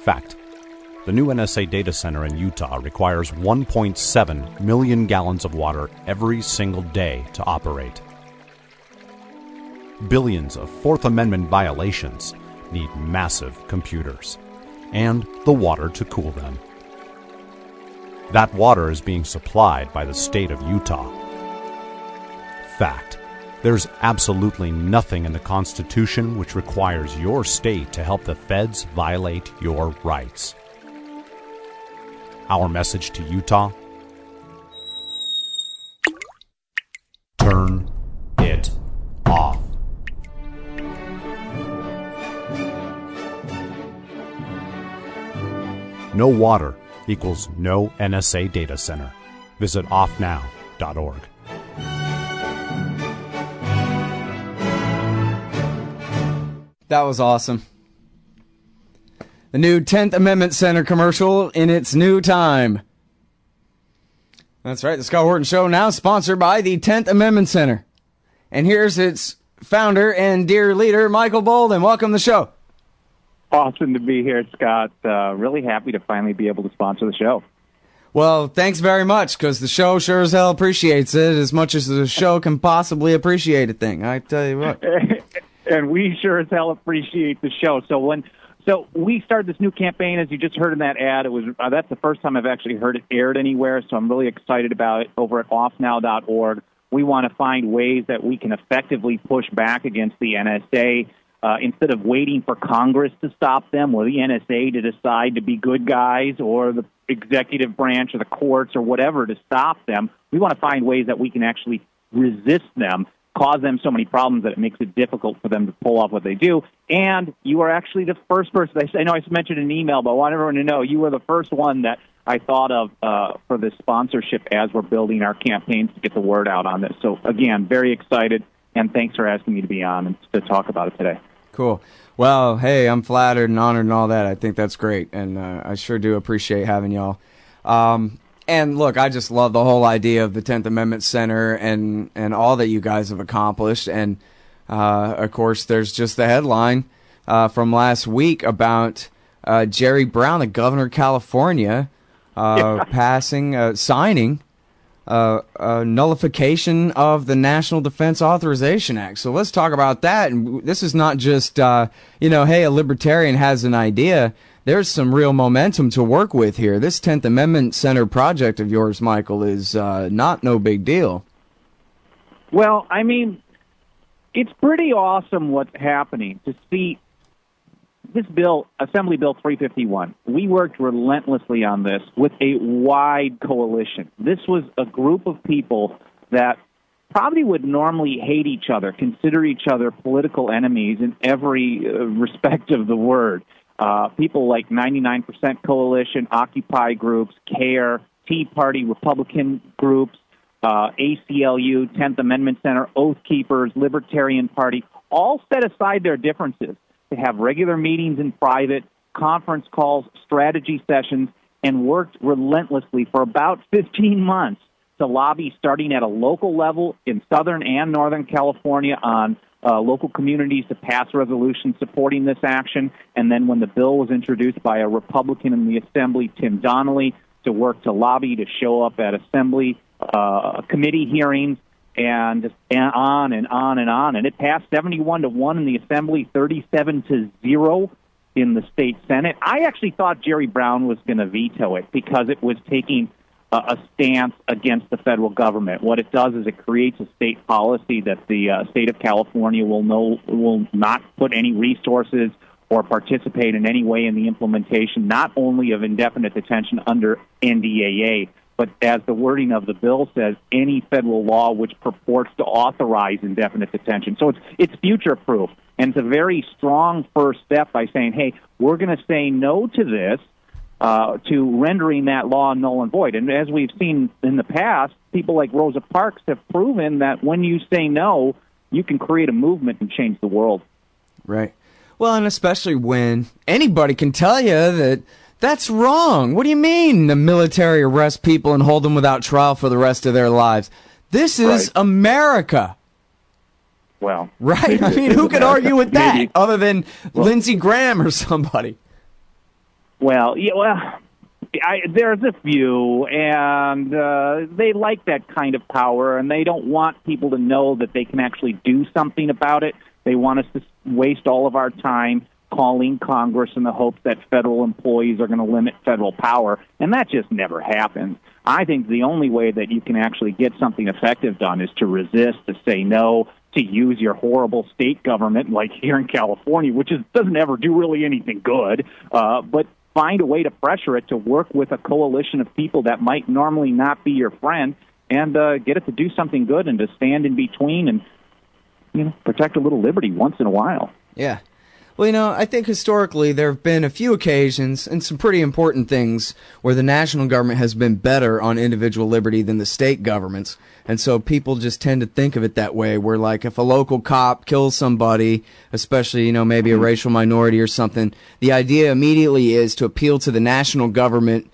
Fact: the new NSA data center in Utah requires 1.7 million gallons of water every single day to operate. Billions of Fourth Amendment violations need massive computers and the water to cool them. That water is being supplied by the state of Utah. Fact: there's absolutely nothing in the Constitution which requires your state to help the feds violate your rights. Our message to Utah: turn it off. No water equals no NSA data center. Visit offnow.org. That was awesome. The new 10th Amendment Center commercial in its new time. That's right, the Scott Horton Show now sponsored by the 10th Amendment Center. And here's its founder and dear leader, Michael Boldin. Welcome to the show. Awesome to be here, Scott. Really happy to finally be able to sponsor the show. Well, thanks very much, because the show sure as hell appreciates it as much as the show can possibly appreciate a thing. I tell you what. And we sure as hell appreciate the show. So we started this new campaign, as you just heard in that ad. It was that's the first time I've actually heard it aired anywhere, so I'm really excited about it. Over at offnow.org, we want to find ways that we can effectively push back against the NSA. Instead of waiting for Congress to stop them or the NSA to decide to be good guys or the executive branch or the courts or whatever to stop them, we want to find ways that we can actually resist them, cause them so many problems that it makes it difficult for them to pull off what they do. And you are actually the first person. I know I mentioned in an email, but I want everyone to know you were the first one that I thought of for this sponsorship as we're building our campaigns to get the word out on this. So, again, very excited, and thanks for asking me to be on and to talk about it today. Cool. Well, hey, I'm flattered and honored and all that. I think that's great, and I sure do appreciate having y'all. And look, I just love the whole idea of the 10th Amendment Center and all that you guys have accomplished. And, of course, there's just the headline from last week about Jerry Brown, the governor of California, signing a nullification of the National Defense Authorization Act. So let's talk about that. And this is not just, hey, a libertarian has an idea. There's some real momentum to work with here. This 10th Amendment Center project of yours, Michael, is not no big deal. Well, I mean, it's pretty awesome what's happening to see this bill, Assembly Bill 351. We worked relentlessly on this with a wide coalition. This was a group of people that probably would normally hate each other, consider each other political enemies in every respect of the word. People like 99% Coalition, Occupy groups, CARE, Tea Party, Republican groups, ACLU, 10th Amendment Center, Oath Keepers, Libertarian Party, all set aside their differences to have regular meetings in private, conference calls, strategy sessions, and worked relentlessly for about 15 months to lobby, starting at a local level in Southern and Northern California, on local communities to pass resolutions supporting this action. And then when the bill was introduced by a Republican in the Assembly, Tim Donnelly, to work to lobby to show up at Assembly committee hearings, and on and on and on. And it passed 71-1 in the Assembly, 37-0 in the state Senate. I actually thought Jerry Brown was going to veto it because it was taking a stance against the federal government. What it does is it creates a state policy that the state of California will not put any resources or participate in any way in the implementation, not only of indefinite detention under NDAA, but as the wording of the bill says, any federal law which purports to authorize indefinite detention. So it's future-proof, and it's a very strong first step by saying, hey, we're going to say no to this, to rendering that law null and void. And as we've seen in the past, people like Rosa Parks have proven that when you say no, you can create a movement and change the world. Right. Well, and especially when anybody can tell you that that's wrong. What do you mean the military arrests people and hold them without trial for the rest of their lives? This is right. America. Well, right? I mean, who could argue with that other than Lindsey Graham or somebody? Well, there's a few, and they like that kind of power, and they don't want people to know that they can actually do something about it. They want us to waste all of our time calling Congress in the hopes that federal employees are going to limit federal power, and that just never happens. I think the only way that you can actually get something effective done is to resist, to say no, to use your horrible state government, like here in California, which doesn't ever do really anything good, but find a way to pressure it to work with a coalition of people that might normally not be your friend, and get it to do something good and to stand in between and protect a little liberty once in a while. Yeah. Well, I think historically there have been a few occasions and some pretty important things where the national government has been better on individual liberty than the state governments. And so people just tend to think of it that way, where like if a local cop kills somebody, especially, maybe a racial minority or something, the idea immediately is to appeal to the national government,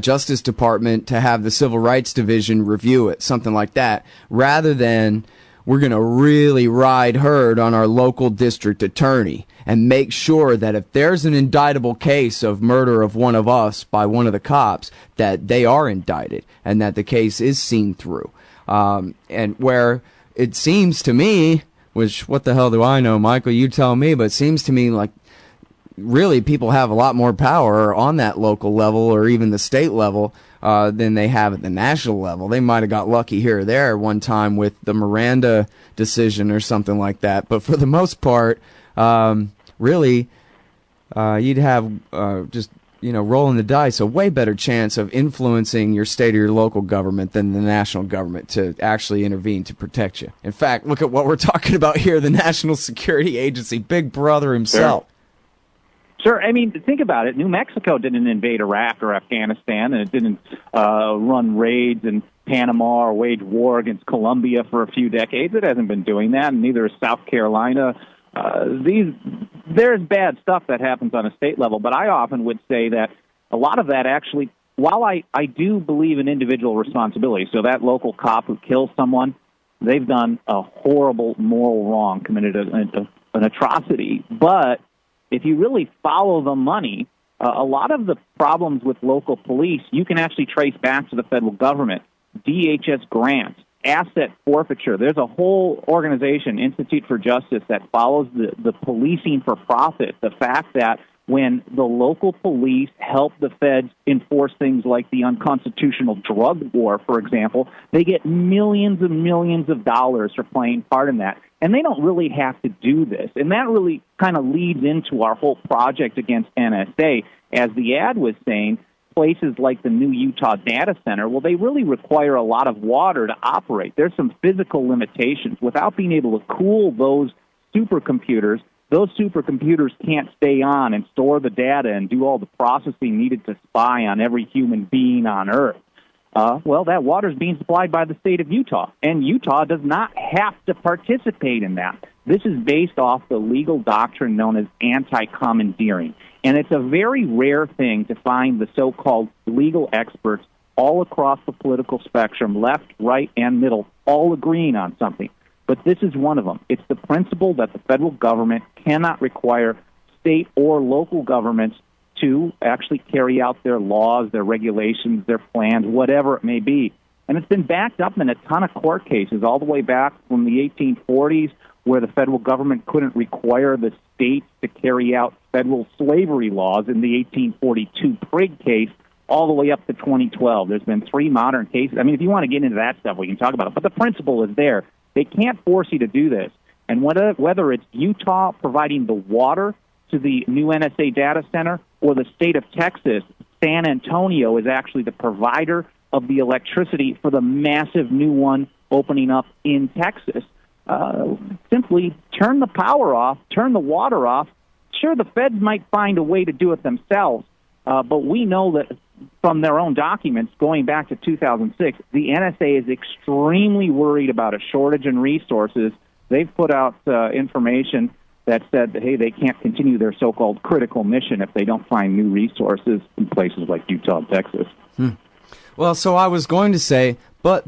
Justice Department, to have the Civil Rights Division review it, something like that, rather than we're going to really ride herd on our local district attorney and make sure that if there's an indictable case of murder of one of us by one of the cops, that they are indicted and that the case is seen through. And where it seems to me, which what the hell do I know, Michael, you tell me, but it seems to me like really people have a lot more power on that local level or even the state level than they have at the national level. They might have got lucky here or there one time with the Miranda decision or something like that. But for the most part, really, you'd have just, rolling the dice, a way better chance of influencing your state or your local government than the national government to actually intervene to protect you. In fact, look at what we're talking about here, the National Security Agency, Big Brother himself. Sure. I mean, think about it. New Mexico didn't invade Iraq or Afghanistan, and it didn't run raids in Panama or wage war against Colombia for a few decades. It hasn't been doing that, and neither is South Carolina. There's bad stuff that happens on a state level, but I often would say that a lot of that actually, while I do believe in individual responsibility, so that local cop who kills someone, they've done a horrible moral wrong, committed an atrocity, but if you really follow the money, a lot of the problems with local police, you can actually trace back to the federal government. DHS grants, asset forfeiture. There's a whole organization, Institute for Justice, that follows the policing for profit. The fact that when the local police help the feds enforce things like the unconstitutional drug war, for example, they get millions and millions of dollars for playing part in that. And they don't really have to do this. And that really kind of leads into our whole project against NSA. As the ad was saying, places like the new Utah data center, well, they really require a lot of water to operate. There's some physical limitations. Without being able to cool those supercomputers can't stay on and store the data and do all the processing needed to spy on every human being on Earth. Well, that water is being supplied by the state of Utah, and Utah does not have to participate in that. This is based off the legal doctrine known as anti-commandeering, and it's a very rare thing to find the so-called legal experts all across the political spectrum, left, right, and middle, all agreeing on something. But this is one of them. It's the principle that the federal government cannot require state or local governments to actually carry out their laws, their regulations, their plans, whatever it may be. And it's been backed up in a ton of court cases all the way back from the 1840s, where the federal government couldn't require the states to carry out federal slavery laws in the 1842 Prigg case, all the way up to 2012. There's been 3 modern cases. I mean, if you want to get into that stuff, we can talk about it. But the principle is there. They can't force you to do this. And whether it's Utah providing the water to the new NSA data center, or the state of Texas, San Antonio is actually the provider of the electricity for the massive new one opening up in Texas. Simply turn the power off, turn the water off. Sure, the feds might find a way to do it themselves, but we know that from their own documents going back to 2006, the NSA is extremely worried about a shortage in resources. They've put out information that said that, hey, they can't continue their so-called critical mission if they don't find new resources in places like Utah and Texas. Well, so I was going to say, but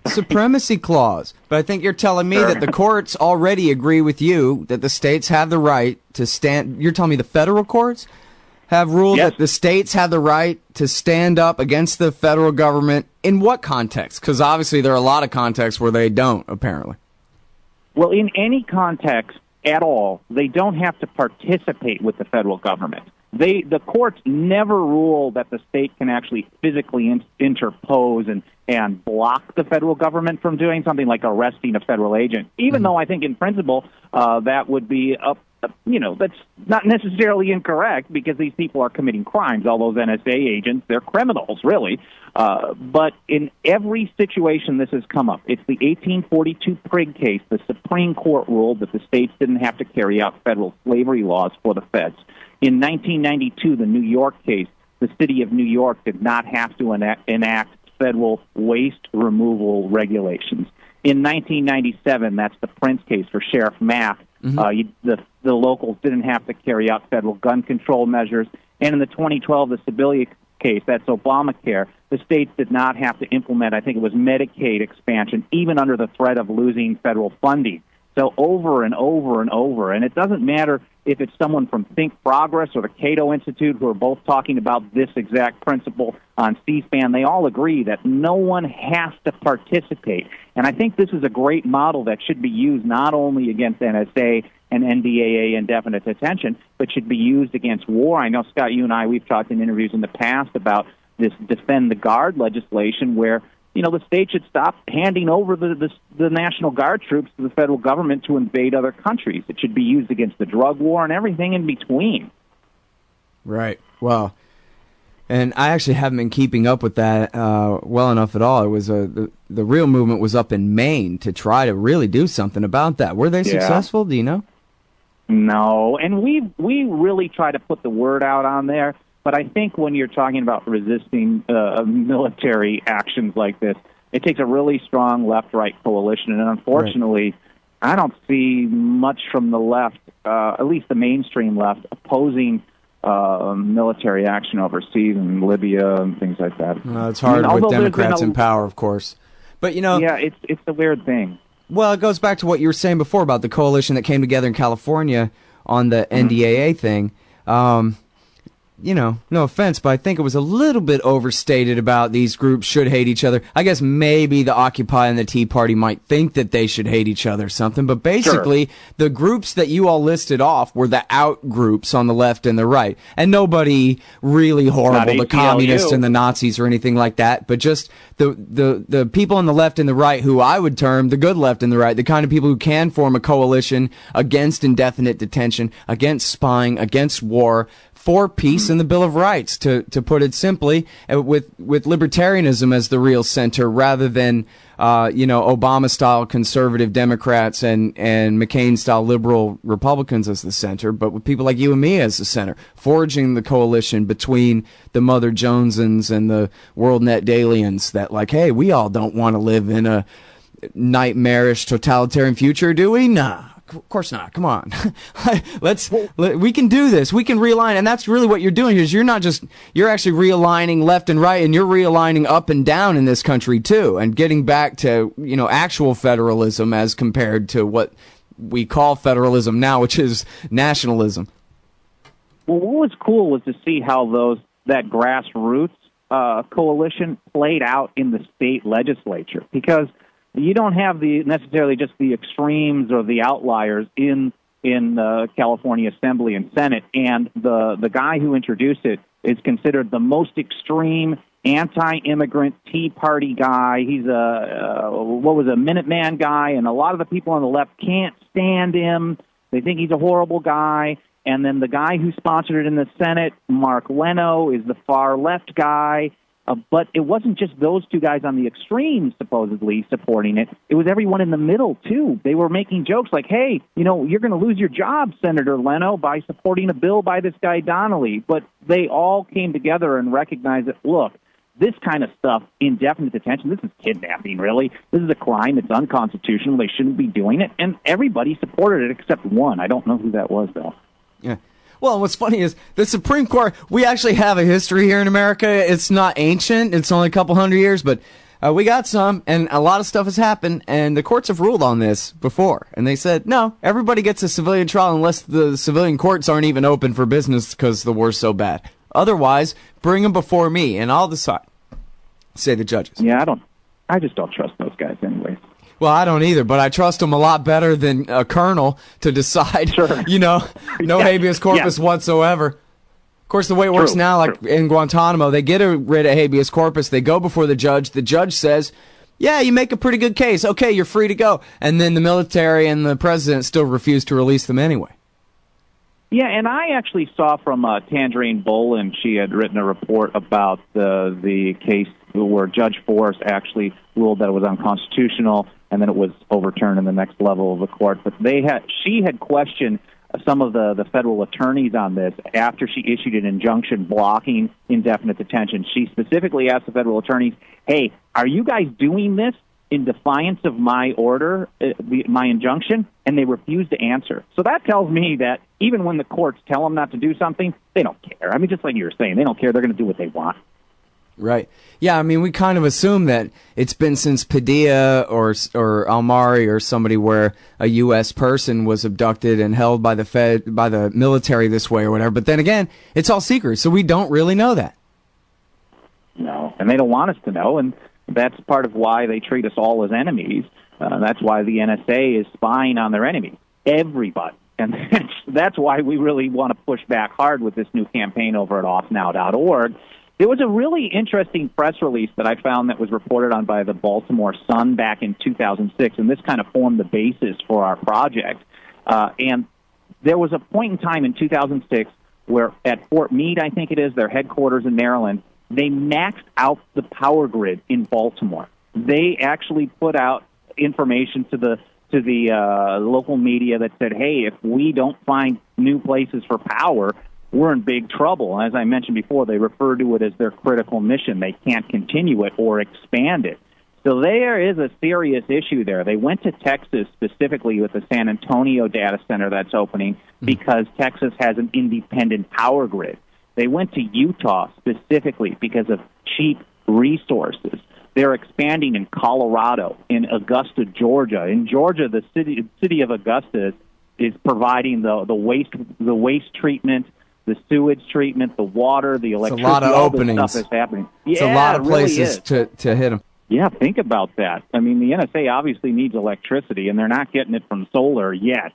supremacy clause. But I think you're telling me that the courts already agree with you that the states have the right to stand. You're telling me the federal courts have ruled Yes. that the states have the right to stand up against the federal government. In what context? Because obviously there are a lot of contexts where they don't, apparently. Well, in any context at all, they don't have to participate with the federal government. The courts never rule that the state can actually physically interpose and block the federal government from doing something like arresting a federal agent, even though I think in principle that would be that's not necessarily incorrect because these people are committing crimes. All those NSA agents, they're criminals, really. But in every situation this has come up. It's the 1842 Prigg case. The Supreme Court ruled that the states didn't have to carry out federal slavery laws for the feds. In 1992, the New York case, the city of New York did not have to enact federal waste removal regulations. In 1997, that's the Prince case for Sheriff Mack. The locals didn't have to carry out federal gun control measures. And in the 2012, the Sibilia case, that's Obamacare, the states did not have to implement, I think it was Medicaid expansion, even under the threat of losing federal funding. So over and over and over. And it doesn't matter if it's someone from Think Progress or the Cato Institute who are both talking about this exact principle on C-SPAN. They all agree that no one has to participate. And I think this is a great model that should be used not only against NSA and NDAA indefinite detention, but should be used against war. I know, Scott, you and I, we've talked in interviews in the past about this Defend the Guard legislation where the state should stop handing over the National Guard troops to the federal government to invade other countries. It should be used against the drug war and everything in between. Right. Well, and I actually haven't been keeping up with that well enough at all. It was the real movement was up in Maine to try to really do something about that. Were they successful? Do you know? No, and we really try to put the word out on there. But I think when you're talking about resisting military actions like this, it takes a really strong left-right coalition. And unfortunately, I don't see much from the left, at least the mainstream left, opposing military action overseas in Libya and things like that. It's hard with Democrats in power, of course. But, yeah, it's a weird thing. Well, it goes back to what you were saying before about the coalition that came together in California on the NDAA thing. No offense, but I think it was a little bit overstated about these groups should hate each other. I guess maybe the Occupy and the Tea Party might think that they should hate each other or something, but basically the groups that you all listed off were the out groups on the left and the right. And nobody really horrible, the communists and the Nazis or anything like that, but just the people on the left and the right who I would term the good left and the right, the kind of people who can form a coalition against indefinite detention, against spying, against war, for peace and the Bill of Rights, to put it simply, with libertarianism as the real center rather than, Obama-style conservative Democrats and McCain-style liberal Republicans as the center, but with people like you and me as the center, forging the coalition between the Mother Jonesans and the WorldNet Dalians that, like, hey, we all don't want to live in a nightmarish totalitarian future, do we? Nah. Of course not. Come on. We can do this. We can realign. And that's really what you're doing is you're actually realigning left and right, and you're realigning up and down in this country too, and getting back to, actual federalism as compared to what we call federalism now, which is nationalism. Well, what was cool was to see how that grassroots coalition played out in the state legislature, because you don't have necessarily just the extremes or the outliers in California Assembly and Senate, and the guy who introduced it is considered the most extreme anti-immigrant Tea Party guy. He's a Minuteman guy, and a lot of the people on the left can't stand him. They think he's a horrible guy. And then the guy who sponsored it in the Senate, Mark Leno, is the far left guy. But it wasn't just those two guys on the extremes supposedly supporting it. It was everyone in the middle, too. They were making jokes like, hey, you're going to lose your job, Senator Leno, by supporting a bill by this guy Donnelly. But they all came together and recognized that, look, this kind of stuff, indefinite detention, this is kidnapping, really. This is a crime. It's unconstitutional. They shouldn't be doing it. And everybody supported it except one. I don't know who that was, though. Yeah. Well, what's funny is the Supreme Court, we actually have a history here in America. It's not ancient. It's only a couple hundred years, but We got some, and a lot of stuff has happened, and the courts have ruled on this before. And they said, no, everybody gets a civilian trial unless the civilian courts aren't even open for business because the war's so bad. Otherwise, bring them before me, and I'll decide, say the judges. Yeah, I just don't trust those guys anyways. Well, I don't either, but I trust them a lot better than a colonel to decide, Sure. No habeas corpus whatsoever. Of course, the way it works now, like in Guantanamo, they get rid of habeas corpus, they go before the judge says, yeah, you make a pretty good case, okay, you're free to go. And then the military and the president still refuse to release them anyway. Yeah, and I actually saw from Tangerine Boldin, she had written a report about the case where Judge Forrest actually ruled that it was unconstitutional, and then it was overturned in the next level of the court. But she had questioned some of the federal attorneys on this after she issued an injunction blocking indefinite detention. She specifically asked the federal attorneys, hey, are you guys doing this in defiance of my order, my injunction? And they refused to answer. So that tells me that even when the courts tell them not to do something, they don't care. I mean, just like you were saying, they don't care. They're going to do what they want. Right. Yeah, I mean, we kind of assume that it's been since Padilla or Almari or somebody where a U.S. person was abducted and held by the military this way or whatever. But then again, it's all secret, so we don't really know that. No, and they don't want us to know, and that's part of why they treat us all as enemies. That's why the NSA is spying on their enemies, everybody. And that's why we really want to push back hard with this new campaign over at offnow.org. There was a really interesting press release that I found that was reported on by the Baltimore Sun back in 2006, and this kind of formed the basis for our project. And there was a point in time in 2006 where at Fort Meade, I think it is, their headquarters in Maryland, they maxed out the power grid in Baltimore. They actually put out information to the local media that said, hey, if we don't find new places for power, we're in big trouble. And as I mentioned before, they refer to it as their critical mission. They can't continue it or expand it. So there is a serious issue there. They went to Texas specifically with the San Antonio data center that's opening because Texas has an independent power grid. They went to Utah specifically because of cheap resources. They're expanding in Colorado, in Augusta, Georgia. In Georgia, the city of Augusta is providing the waste treatment, the sewage treatment, the water, the electricity. It's a lot of all openings. This stuff is happening. It's a lot of places to hit them. Yeah, think about that. I mean, the NSA obviously needs electricity, and they're not getting it from solar yet.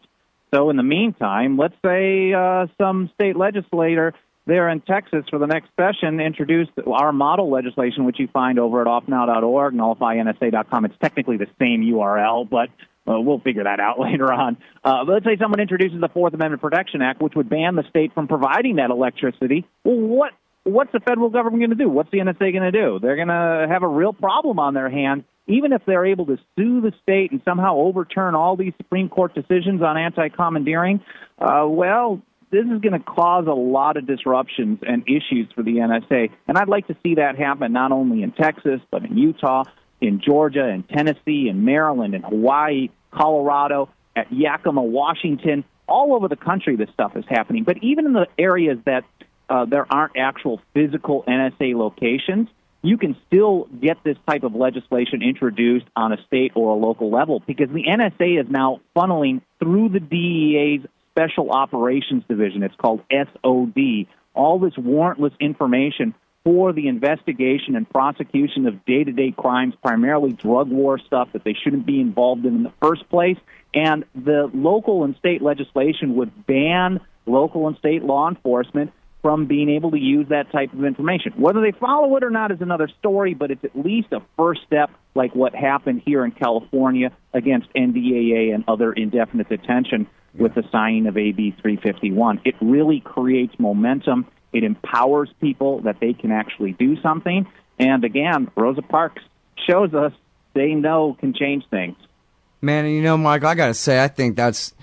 So in the meantime, let's say some state legislator there in Texas for the next session introduced our model legislation, which you find over at offnow.org, nullifynsa.com. It's technically the same URL, but we'll figure that out later on. But let's say someone introduces the Fourth Amendment Protection Act, which would ban the state from providing that electricity. Well, what's the federal government going to do? What's the NSA going to do? They're going to have a real problem on their hands, even if they're able to sue the state and somehow overturn all these Supreme Court decisions on anti-commandeering. This is going to cause a lot of disruptions and issues for the NSA. And I'd like to see that happen not only in Texas, but in Utah, in Georgia, in Tennessee, in Maryland, in Hawaii, Colorado, at Yakima, Washington. All over the country this stuff is happening. But even in the areas that there aren't actual physical NSA locations, you can still get this type of legislation introduced on a state or a local level because the NSA is now funneling through the DEA's Special Operations Division. It's called SOD. All this warrantless information for the investigation and prosecution of day-to-day crimes, primarily drug war stuff that they shouldn't be involved in the first place. And the local and state legislation would ban local and state law enforcement from being able to use that type of information. Whether they follow it or not is another story, but it's at least a first step like what happened here in California against NDAA and other indefinite detention with the signing of AB 351. It really creates momentum. It empowers people that they can actually do something. And again, Rosa Parks shows us saying no can change things. Man, and you know, Mike, I got to say, I think that's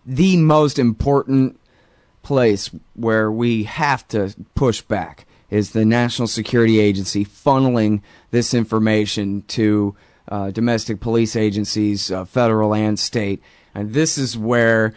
the most important place where we have to push back is the National Security Agency funneling this information to domestic police agencies, federal and state. And this is where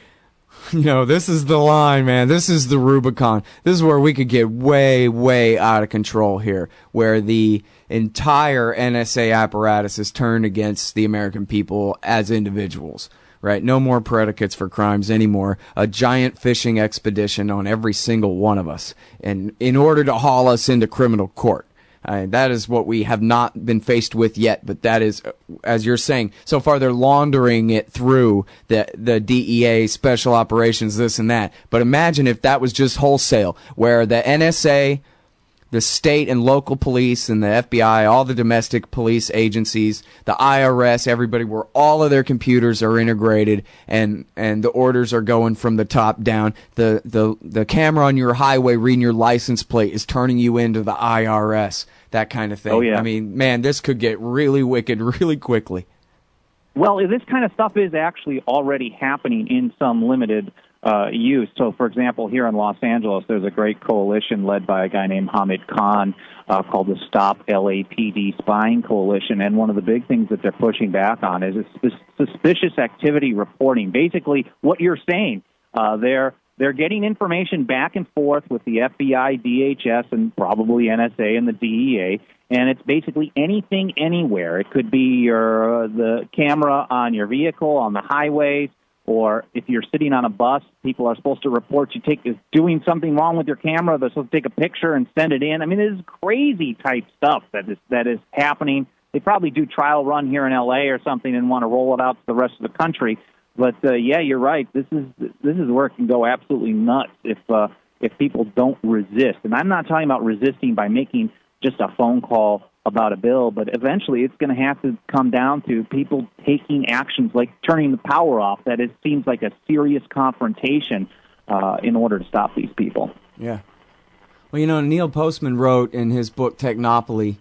This is the line, man. This is the Rubicon. This is where we could get way, way out of control here, where the entire NSA apparatus is turned against the American people as individuals, right? No more predicates for crimes anymore. A giant fishing expedition on every single one of us, and in order to haul us into criminal court. That is what we have not been faced with yet, but that is, as you're saying, so far they're laundering it through the DEA, special operations, this and that. But imagine if that was just wholesale, where the NSA, the state and local police and the FBI, all the domestic police agencies, the IRS, everybody, where all of their computers are integrated and the orders are going from the top down. The camera on your highway reading your license plate is turning you into the IRS, that kind of thing. Oh, yeah. I mean, man, this could get really wicked really quickly. Well, this kind of stuff is actually already happening in some limited use. So, for example, here in Los Angeles, there's a great coalition led by a guy named Hamid Khan called the Stop LAPD Spying Coalition, and one of the big things that they're pushing back on is suspicious activity reporting. Basically, what you're saying, they're getting information back and forth with the FBI, DHS, and probably NSA and the DEA, and it's basically anything, anywhere. It could be the camera on your vehicle, on the highways, or if you're sitting on a bus, people are supposed to report you doing something wrong with your camera. They're supposed to take a picture and send it in. I mean, this is crazy type stuff that is happening. They probably do trial run here in L.A. or something and want to roll it out to the rest of the country. But yeah, you're right. This is where it can go absolutely nuts if people don't resist. And I'm not talking about resisting by making just a phone call about a bill, but eventually it's going to have to come down to people taking actions like turning the power off. That it seems like a serious confrontation in order to stop these people. Yeah. Well, Neil Postman wrote in his book Technopoly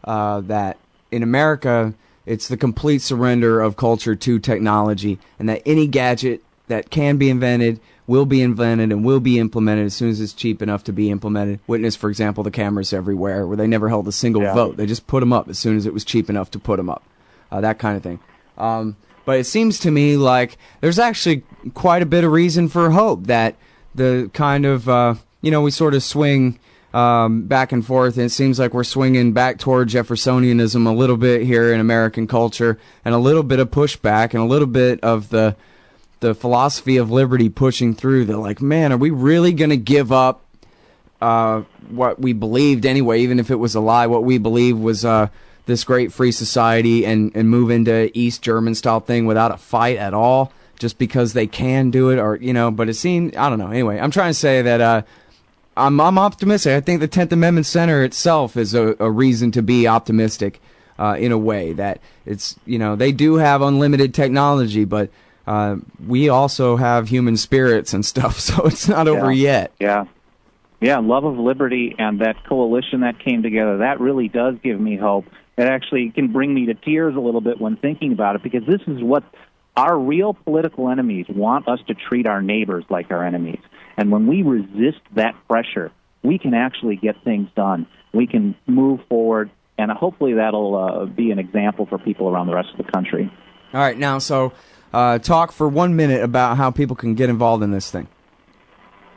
that in America it's the complete surrender of culture to technology, and that any gadget that can be invented will be invented and will be implemented as soon as it's cheap enough to be implemented. Witness, for example, the cameras everywhere, where they never held a single vote. They just put them up as soon as it was cheap enough to put them up. That kind of thing. But it seems to me like there's actually quite a bit of reason for hope that the kind of, we sort of swing back and forth, and it seems like we're swinging back toward Jeffersonianism a little bit here in American culture, and a little bit of pushback and a little bit of the philosophy of liberty pushing through. They're like, man, are we really going to give up what we believed anyway, even if it was a lie, what we believed was this great free society, and move into East German style thing without a fight at all, just because they can do it? Or, but it seemed, I don't know. Anyway, I'm trying to say that I'm optimistic. I think the 10th Amendment Center itself is a reason to be optimistic in a way that it's, they do have unlimited technology, but we also have human spirits and stuff, so it's not over yet. Yeah, love of liberty and that coalition that came together, that really does give me hope. It actually can bring me to tears a little bit when thinking about it, because this is what our real political enemies want us to treat our neighbors like our enemies. And when we resist that pressure, we can actually get things done. We can move forward, and hopefully that'll be an example for people around the rest of the country. All right, now, so talk for 1 minute about how people can get involved in this thing.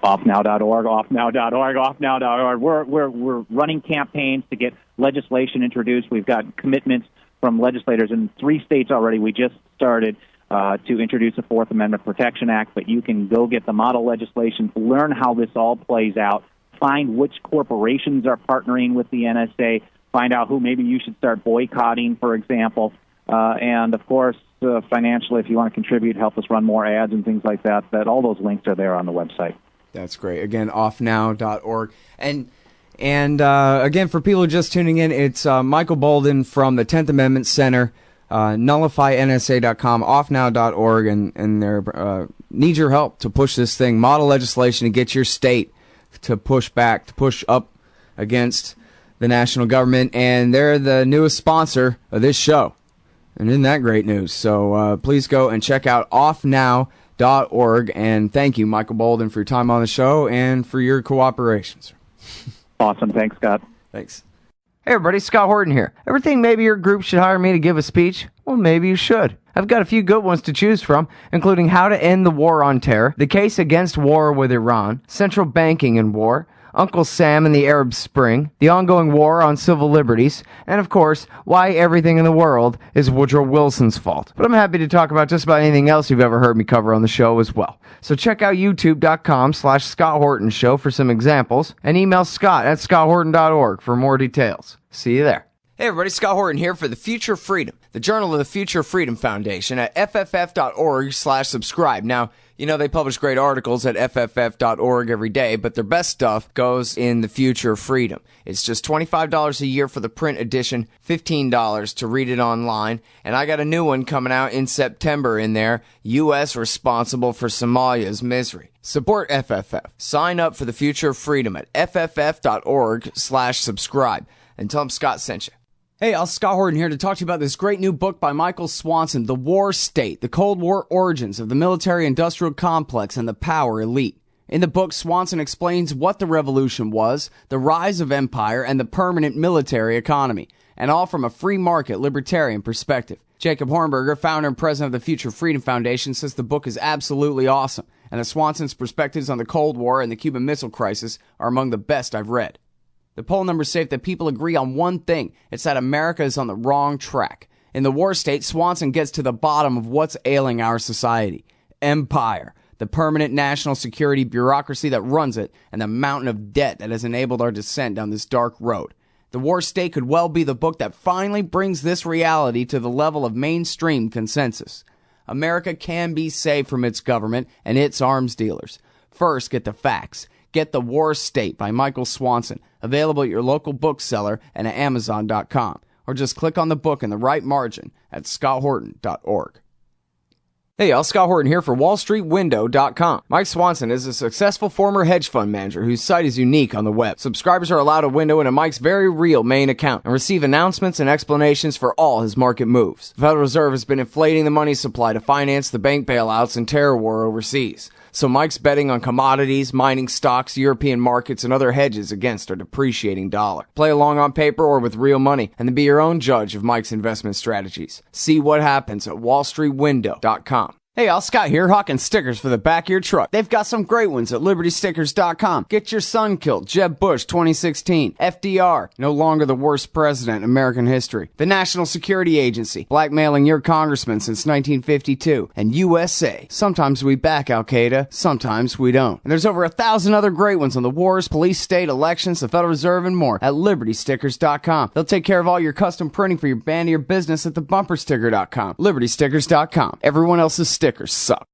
Offnow.org, offnow.org, offnow.org. We're running campaigns to get legislation introduced. We've got commitments from legislators in 3 states already. We just started to introduce a Fourth Amendment Protection Act, but you can go get the model legislation, learn how this all plays out, find which corporations are partnering with the NSA, find out who maybe you should start boycotting, for example, and, of course, financially, if you want to contribute, help us run more ads and things like that, all those links are there on the website. That's great. Again, offnow.org. And again, for people just tuning in, it's Michael Boldin from the 10th Amendment Center, nullifynsa.com, offnow.org, and they need your help to push this thing, model legislation, to get your state to push back, to push up against the national government. And they're the newest sponsor of this show. And isn't that great news? So please go and check out offnow.org. And thank you, Michael Boldin, for your time on the show and for your cooperation, sir. Awesome. Thanks, Scott. Thanks. Hey everybody, Scott Horton here. Ever think maybe your group should hire me to give a speech? Well, maybe you should. I've got a few good ones to choose from, including how to end the war on terror, the case against war with Iran, central banking and war, Uncle Sam and the Arab Spring, the ongoing war on civil liberties, and of course, why everything in the world is Woodrow Wilson's fault. But I'm happy to talk about just about anything else you've ever heard me cover on the show as well. So check out youtube.com/Scott Horton Show for some examples, and email scott@scotthorton.org for more details. See you there. Hey everybody, Scott Horton here for The Future of Freedom, the Journal of the Future of Freedom Foundation at fff.org/subscribe. Now, you know they publish great articles at fff.org every day, but their best stuff goes in The Future of Freedom. It's just $25 a year for the print edition, $15 to read it online, and I got a new one coming out in September in there, U.S. Responsible for Somalia's Misery. Support FFF. Sign up for The Future of Freedom at fff.org/subscribe. And tell them Scott sent you. Hey, I'll Scott Horton here to talk to you about this great new book by Michael Swanson, The War State, The Cold War Origins of the Military-Industrial Complex and the Power Elite. In the book, Swanson explains what the revolution was, the rise of empire, and the permanent military economy, and all from a free market, libertarian perspective. Jacob Hornberger, founder and president of the Future Freedom Foundation, says the book is absolutely awesome, and that Swanson's perspectives on the Cold War and the Cuban Missile Crisis are among the best I've read. The poll numbers say that people agree on one thing. It's that America is on the wrong track. In The War State, Swanson gets to the bottom of what's ailing our society. Empire, the permanent national security bureaucracy that runs it, and the mountain of debt that has enabled our descent down this dark road. The War State could well be the book that finally brings this reality to the level of mainstream consensus. America can be saved from its government and its arms dealers. First, get the facts. Get The War State by Michael Swanson, available at your local bookseller and at Amazon.com. Or just click on the book in the right margin at scotthorton.org. Hey y'all, Scott Horton here for WallStreetWindow.com. Mike Swanson is a successful former hedge fund manager whose site is unique on the web. Subscribers are allowed a window into Mike's very real main account and receive announcements and explanations for all his market moves. The Federal Reserve has been inflating the money supply to finance the bank bailouts and terror war overseas. So Mike's betting on commodities, mining stocks, European markets, and other hedges against our depreciating dollar. Play along on paper or with real money, and then be your own judge of Mike's investment strategies. See what happens at WallStreetWindow.com. Hey, all, Scott here, hawking stickers for the back of your truck. They've got some great ones at LibertyStickers.com. Get your son killed, Jeb Bush 2016. FDR, no longer the worst president in American history. The National Security Agency, blackmailing your congressman since 1952. And USA, sometimes we back Al-Qaeda, sometimes we don't. And there's over 1,000 other great ones on the wars, police, state, elections, the Federal Reserve, and more at LibertyStickers.com. They'll take care of all your custom printing for your band or your business at thebumpersticker.com. LibertyStickers.com. Everyone else's stickers suck.